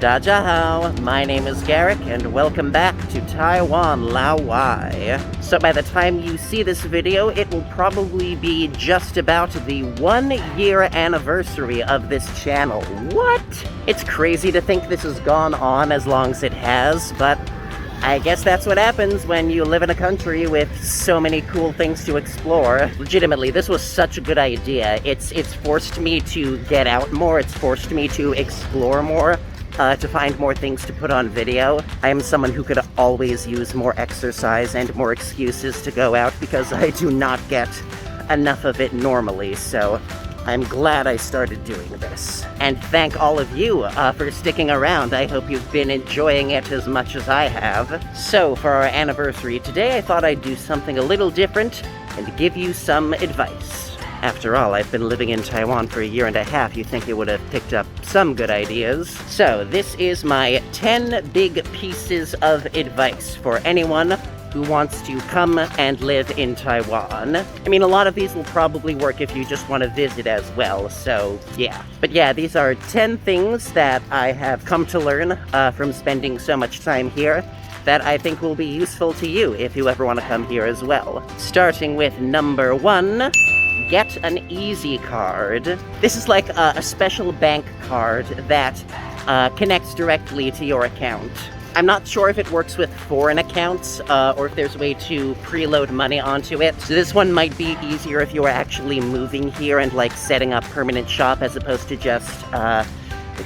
Dajahao, my name is Garrick, and welcome back to Taiwan, Lao Wai. So by the time you see this video, it will probably be just about the 1-year anniversary of this channel. What? It's crazy to think this has gone on as long as it has, but I guess that's what happens when you live in a country with so many cool things to explore. Legitimately, this was such a good idea. It's forced me to get out more, it's forced me to explore more, to find more things to put on video. I am someone who could always use more exercise and more excuses to go out because I do not get enough of it normally, so I'm glad I started doing this. And thank all of you for sticking around. I hope you've been enjoying it as much as I have. So for our anniversary today, I thought I'd do something a little different and give you some advice. After all, I've been living in Taiwan for 1.5 years. You'd think it would have picked up some good ideas. So this is my 10 big pieces of advice for anyone who wants to come and live in Taiwan. I mean, a lot of these will probably work if you just want to visit as well, so yeah. But yeah, these are 10 things that I have come to learn from spending so much time here that I think will be useful to you if you ever want to come here as well. Starting with number 1, get an Easy Card. This is like a special bank card that connects directly to your account. I'm not sure if it works with foreign accounts, or if there's a way to preload money onto it. So this one might be easier if you are actually moving here and like setting up permanent shop as opposed to just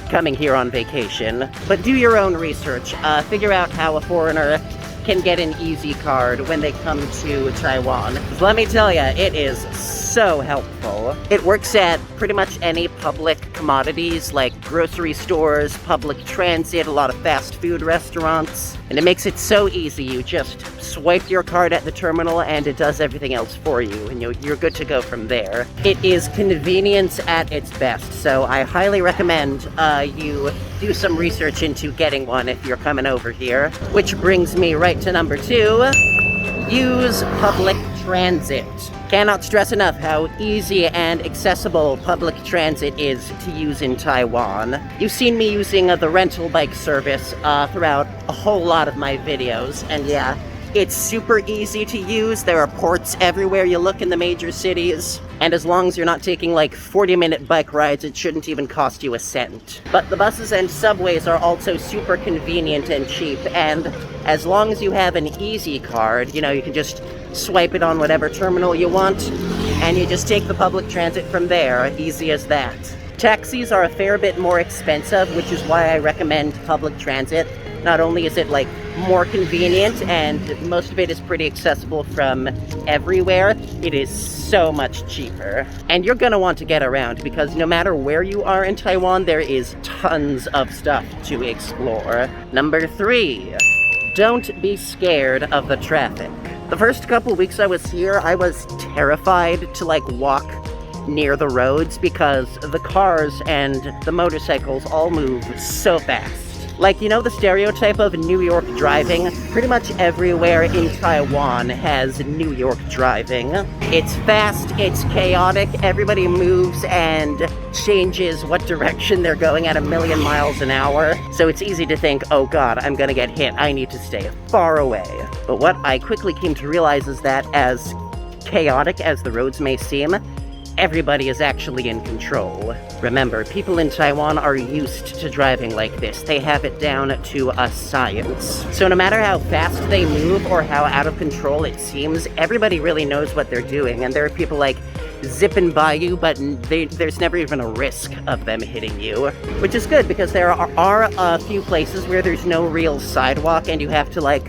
coming here on vacation. But do your own research. Figure out how a foreigner can get an Easy Card when they come to Taiwan. So let me tell you, it is so helpful. It works at pretty much any public commodities like grocery stores, public transit, a lot of fast food restaurants, and it makes it so easy. You just swipe your card at the terminal and it does everything else for you, and you're good to go from there. It is convenience at its best, so I highly recommend you do some research into getting one if you're coming over here. Which brings me right to number 2, use public transit. Cannot stress enough how easy and accessible public transit is to use in Taiwan. You've seen me using the rental bike service throughout a whole lot of my videos, and yeah, it's super easy to use. There are ports everywhere you look in the major cities, and as long as you're not taking like 40-minute bike rides, it shouldn't even cost you a cent. But the buses and subways are also super convenient and cheap, and as long as you have an Easy Card, you know, you can just swipe it on whatever terminal you want, and you just take the public transit from there, easy as that. Taxis are a fair bit more expensive, which is why I recommend public transit. Not only is it like more convenient and most of it is pretty accessible from everywhere, it is so much cheaper. And you're gonna want to get around because no matter where you are in Taiwan, there is tons of stuff to explore. Number 3, don't be scared of the traffic. The first couple weeks I was here, I was terrified to like walk near the roads because the cars and the motorcycles all move so fast. Like, you know the stereotype of New York driving? Pretty much everywhere in Taiwan has New York driving. It's fast, it's chaotic, everybody moves and changes what direction they're going at 1,000,000 miles an hour. So it's easy to think, oh god, I'm gonna get hit, I need to stay far away. But what I quickly came to realize is that as chaotic as the roads may seem, everybody is actually in control. Remember, people in Taiwan are used to driving like this. They have it down to a science. So no matter how fast they move or how out of control it seems, everybody really knows what they're doing. And there are people like zipping by you, but there's never even a risk of them hitting you. Which is good because there are a few places where there's no real sidewalk and you have to like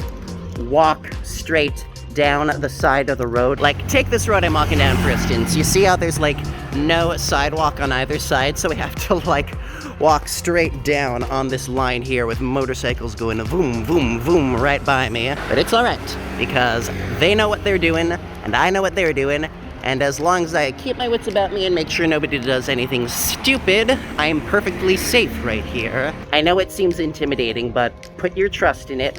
walk straight down the side of the road. Like, take this road I'm walking down, for instance. You see how there's like no sidewalk on either side, so we have to like walk straight down on this line here with motorcycles going boom, boom, boom right by me. But it's alright, because they know what they're doing, and I know what they're doing, and as long as I keep my wits about me and make sure nobody does anything stupid, I'm perfectly safe right here. I know it seems intimidating, but put your trust in it.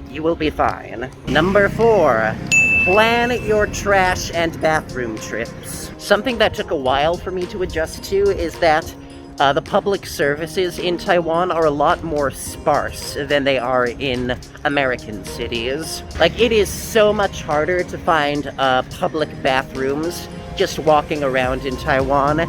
You will be fine. Number 4, plan your trash and bathroom trips. Something that took a while for me to adjust to is that The public services in Taiwan are a lot more sparse than they are in American cities. Like, it is so much harder to find public bathrooms just walking around in Taiwan,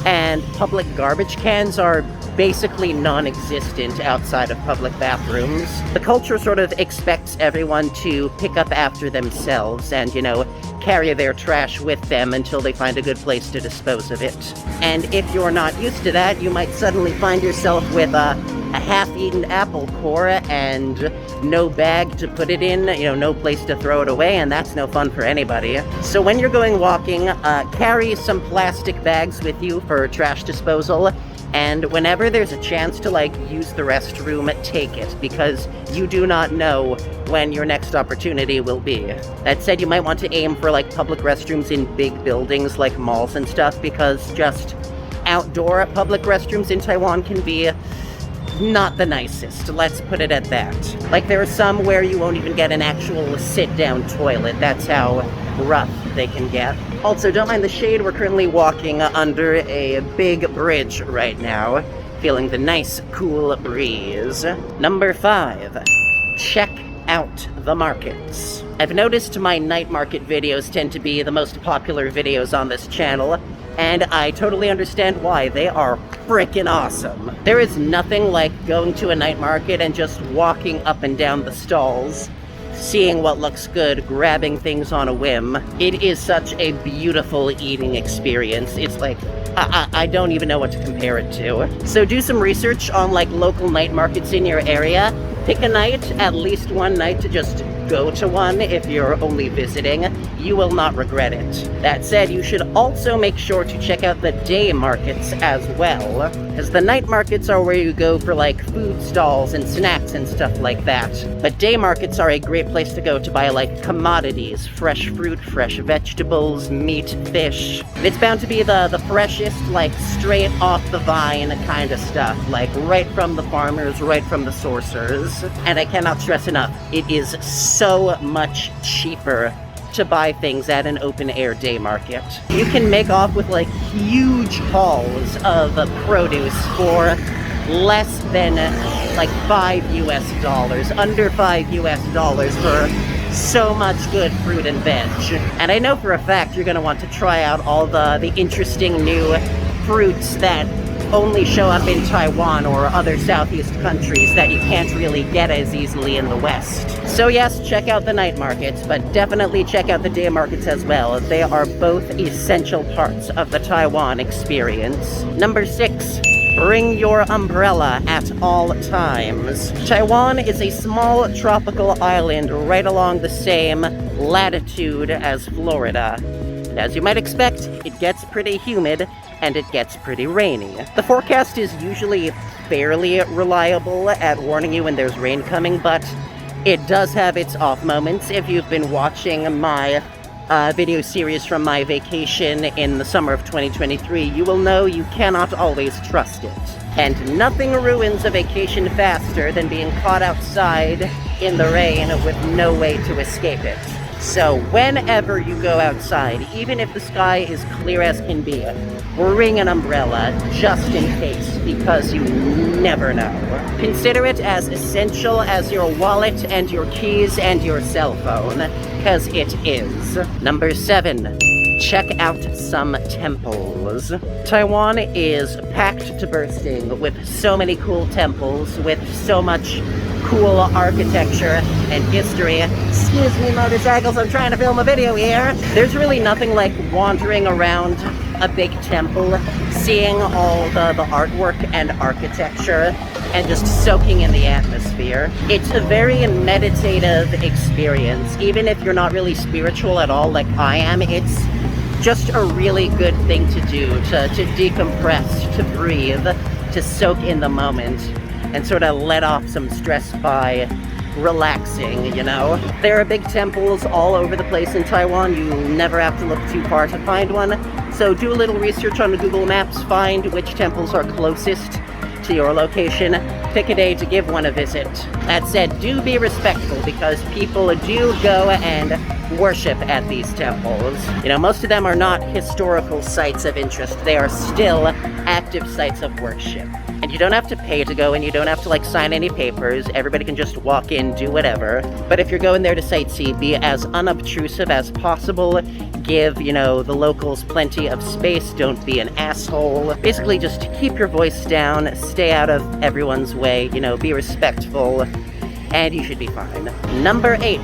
and public garbage cans are basically non-existent outside of public bathrooms. The culture sort of expects everyone to pick up after themselves and, you know, carry their trash with them until they find a good place to dispose of it. And if you're not used to that, you might suddenly find yourself with a half-eaten apple core and no bag to put it in, you know, no place to throw it away, and that's no fun for anybody. So when you're going walking, carry some plastic bags with you for trash disposal, and whenever there's a chance to, like, use the restroom, take it, because you do not know when your next opportunity will be. That said, you might want to aim for, like, public restrooms in big buildings like malls and stuff, because just outdoor public restrooms in Taiwan can be not the nicest, let's put it at that. Like, there are some where you won't even get an actual sit-down toilet. That's how rough they can get. Also, don't mind the shade, we're currently walking under a big bridge right now, feeling the nice, cool breeze. Number 5, check out the markets. I've noticed my night market videos tend to be the most popular videos on this channel, and I totally understand why. They are frickin' awesome. There is nothing like going to a night market and just walking up and down the stalls, seeing what looks good, grabbing things on a whim. It is such a beautiful eating experience. It's like, I don't even know what to compare it to. So do some research on, like, local night markets in your area. Pick a night, at least one night, to just go to one if you're only visiting. You will not regret it. That said, you should also make sure to check out the day markets as well, as the night markets are where you go for, like, food stalls and snacks and stuff like that. But day markets are a great place to go to buy, like, commodities, fresh fruit, fresh vegetables, meat, fish. It's bound to be the freshest, like, straight off the vine kind of stuff, like, right from the farmers, right from the sourcers. And I cannot stress enough, it is so much cheaper to buy things at an open-air day market. You can make off with, like, huge hauls of produce for less than, like, $5 US, under $5 US for so much good fruit and veg. And I know for a fact you're gonna want to try out all the interesting new fruits that only show up in Taiwan or other Southeast countries that you can't really get as easily in the West. So yes, check out the night markets, but definitely check out the day markets as well. They are both essential parts of the Taiwan experience. Number 6, bring your umbrella at all times. Taiwan is a small tropical island right along the same latitude as Florida. And as you might expect, it gets pretty humid and it gets pretty rainy. The forecast is usually fairly reliable at warning you when there's rain coming, but it does have its off moments. If you've been watching my video series from my vacation in the summer of 2023, you will know you cannot always trust it. And nothing ruins a vacation faster than being caught outside in the rain with no way to escape it. So whenever you go outside, even if the sky is clear as can be, bring an umbrella just in case, because you never know. Consider it as essential as your wallet and your keys and your cell phone, because it is. Number 7, check out some temples. Taiwan is packed to bursting with so many cool temples, with so much cool architecture and history. Excuse me, motorcycles, I'm trying to film a video here. There's really nothing like wandering around a big temple, seeing all the artwork and architecture, and just soaking in the atmosphere. It's a very meditative experience. Even if you're not really spiritual at all like I am, it's just a really good thing to do, to decompress, to breathe, to soak in the moment, and sort of let off some stress by relaxing, you know? There are big temples all over the place in Taiwan. You never have to look too far to find one. So do a little research on Google Maps, find which temples are closest to your location, pick a day to give one a visit. That said, do be respectful, because people do go and worship at these temples. You know, most of them are not historical sites of interest. They are still active sites of worship. And you don't have to pay to go in, you don't have to like sign any papers, everybody can just walk in, do whatever. But if you're going there to sightsee, be as unobtrusive as possible, give, you know, the locals plenty of space, don't be an asshole. Basically just keep your voice down, stay out of everyone's way, you know, be respectful, and you should be fine. Number 8.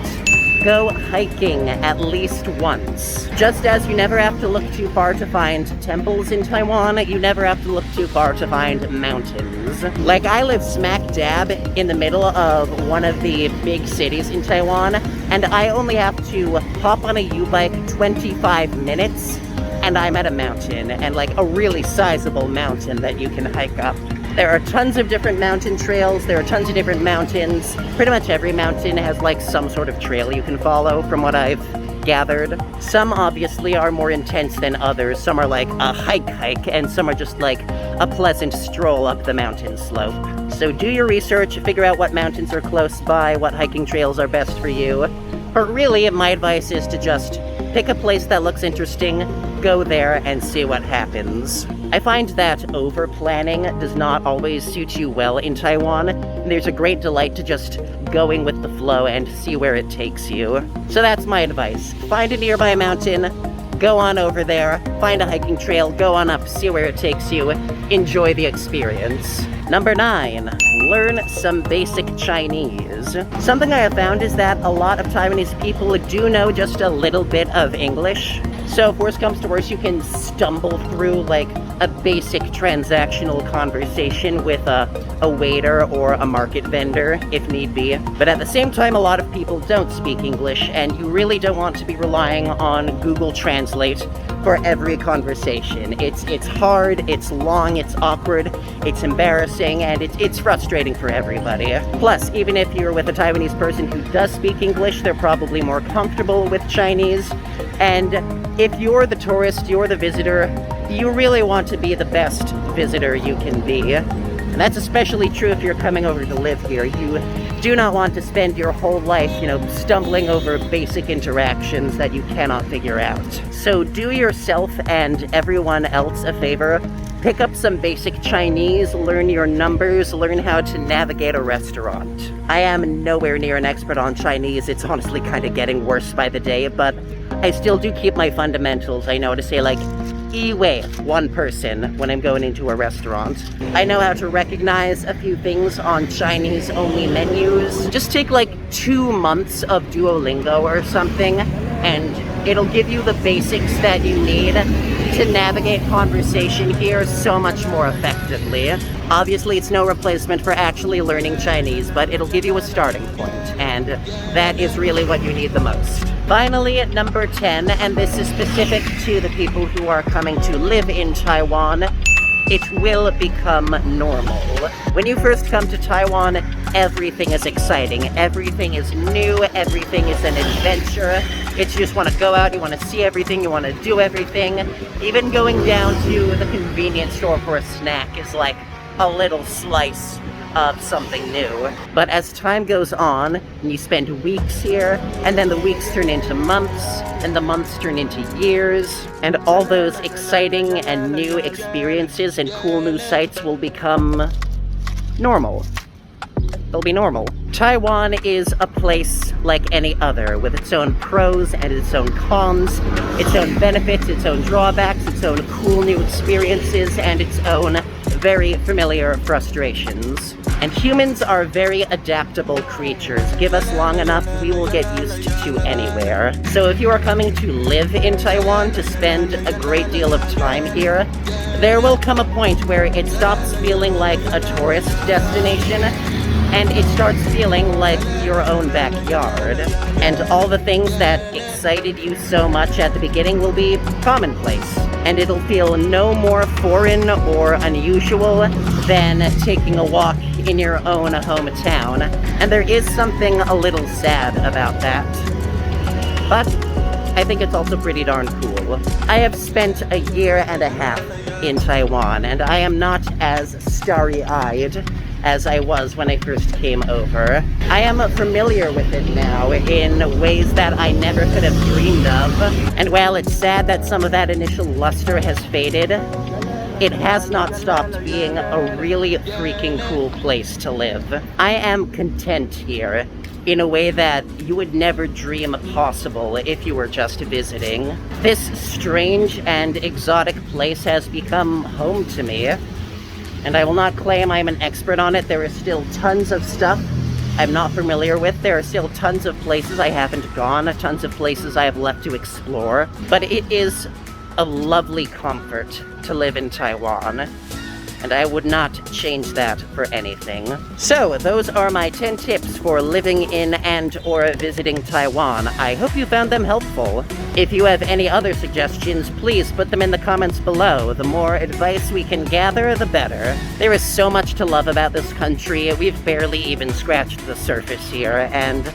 Go hiking at least once. Just as you never have to look too far to find temples in Taiwan, you never have to look too far to find mountains. Like, I live smack dab in the middle of one of the big cities in Taiwan, and I only have to hop on a U-bike 25 minutes, and I'm at a mountain, and like a really sizable mountain that you can hike up. There are tons of different mountain trails, there are tons of different mountains. Pretty much every mountain has like some sort of trail you can follow, from what I've gathered. Some obviously are more intense than others. Some are like a hike, and some are just like a pleasant stroll up the mountain slope. So do your research, figure out what mountains are close by, what hiking trails are best for you. But really, my advice is to just pick a place that looks interesting, go there, and see what happens. I find that over-planning does not always suit you well in Taiwan. There's a great delight to just going with the flow and see where it takes you. So that's my advice. Find a nearby mountain, go on over there, find a hiking trail, go on up, see where it takes you, enjoy the experience. Number 9, learn some basic Chinese. Something I have found is that a lot of Taiwanese people do know just a little bit of English. So if worse comes to worse, you can stumble through like a basic transactional conversation with a waiter or a market vendor if need be. But at the same time, a lot of people don't speak English, and you really don't want to be relying on Google Translate for every conversation. It's hard, it's long, it's awkward, it's embarrassing, and it's frustrating for everybody. Plus, even if you're with a Taiwanese person who does speak English, they're probably more comfortable with Chinese. And if you're the tourist, you're the visitor, you really want to be the best visitor you can be. And that's especially true if you're coming over to live here. You do not want to spend your whole life, you know, stumbling over basic interactions that you cannot figure out. So do yourself and everyone else a favor. Pick up some basic Chinese, learn your numbers, learn how to navigate a restaurant. I am nowhere near an expert on Chinese. It's honestly kind of getting worse by the day, but I still do keep my fundamentals. I know how to say like, Wei, one person, when I'm going into a restaurant. I know how to recognize a few things on Chinese-only menus. Just take like 2 months of Duolingo or something, and it'll give you the basics that you need to navigate conversation here so much more effectively. Obviously, it's no replacement for actually learning Chinese, but it'll give you a starting point, and that is really what you need the most. Finally, at number 10, and this is specific to the people who are coming to live in Taiwan, it will become normal. When you first come to Taiwan, everything is exciting, everything is new, everything is an adventure. It's you just want to go out, you want to see everything, you want to do everything. Even going down to the convenience store for a snack is like a little slice of something new. But as time goes on, and you spend weeks here, and then the weeks turn into months, and the months turn into years, and all those exciting and new experiences and cool new sights will become normal. They'll be normal. Taiwan is a place like any other, with its own pros and its own cons, its own benefits, its own drawbacks, its own cool new experiences, and its own very familiar frustrations. And humans are very adaptable creatures. Give us long enough, we will get used to anywhere. So if you are coming to live in Taiwan, to spend a great deal of time here, there will come a point where it stops feeling like a tourist destination, and it starts feeling like your own backyard. And all the things that excited you so much at the beginning will be commonplace. And it'll feel no more foreign or unusual than taking a walk in your own hometown. And there is something a little sad about that. But I think it's also pretty darn cool. I have spent a year and a half in Taiwan, and I am not as starry-eyed as I was when I first came over. I am familiar with it now in ways that I never could have dreamed of. And while it's sad that some of that initial luster has faded, it has not stopped being a really freaking cool place to live. I am content here in a way that you would never dream possible if you were just visiting. This strange and exotic place has become home to me, and I will not claim I'm an expert on it. There is still tons of stuff I'm not familiar with. There are still tons of places I haven't gone, tons of places I have left to explore, but it is a lovely comfort to live in Taiwan, and I would not change that for anything. So, those are my 10 tips for living in and or visiting Taiwan. I hope you found them helpful. If you have any other suggestions, please put them in the comments below. The more advice we can gather, the better. There is so much to love about this country. We've barely even scratched the surface here, and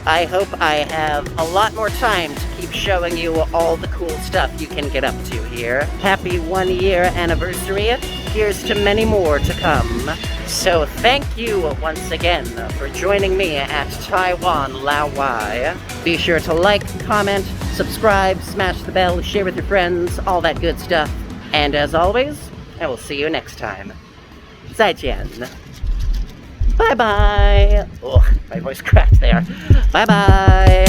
I hope I have a lot more time to keep showing you all the cool stuff you can get up to here. Happy 1-year anniversary. Here's to many more to come. So thank you once again for joining me at Taiwan Laowai. Be sure to like, comment, subscribe, smash the bell, share with your friends, all that good stuff. And as always, I will see you next time. 再见. Bye-bye. Oh, my voice cracked there. Bye-bye.